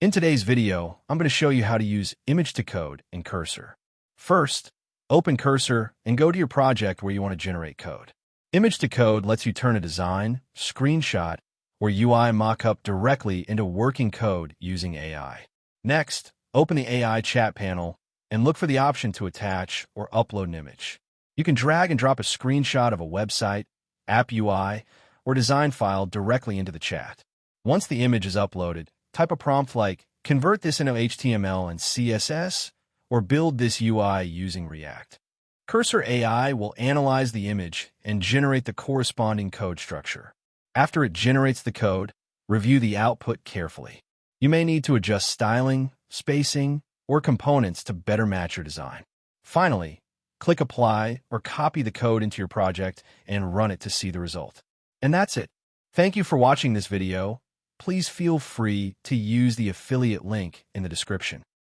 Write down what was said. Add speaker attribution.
Speaker 1: In today's video, I'm going to show you how to use image to code in Cursor. First, open Cursor and go to your project where you want to generate code. Image to code lets you turn a design, screenshot, or UI mockup directly into working code using AI. Next, open the AI chat panel and look for the option to attach or upload an image. You can drag and drop a screenshot of a website, app UI, or design file directly into the chat. Once the image is uploaded, type a prompt like, convert this into HTML and CSS, or build this UI using React. Cursor AI will analyze the image and generate the corresponding code structure. After it generates the code, review the output carefully. You may need to adjust styling, spacing, or components to better match your design. Finally, click Apply or copy the code into your project and run it to see the result. And that's it. Thank you for watching this video. Please feel free to use the affiliate link in the description.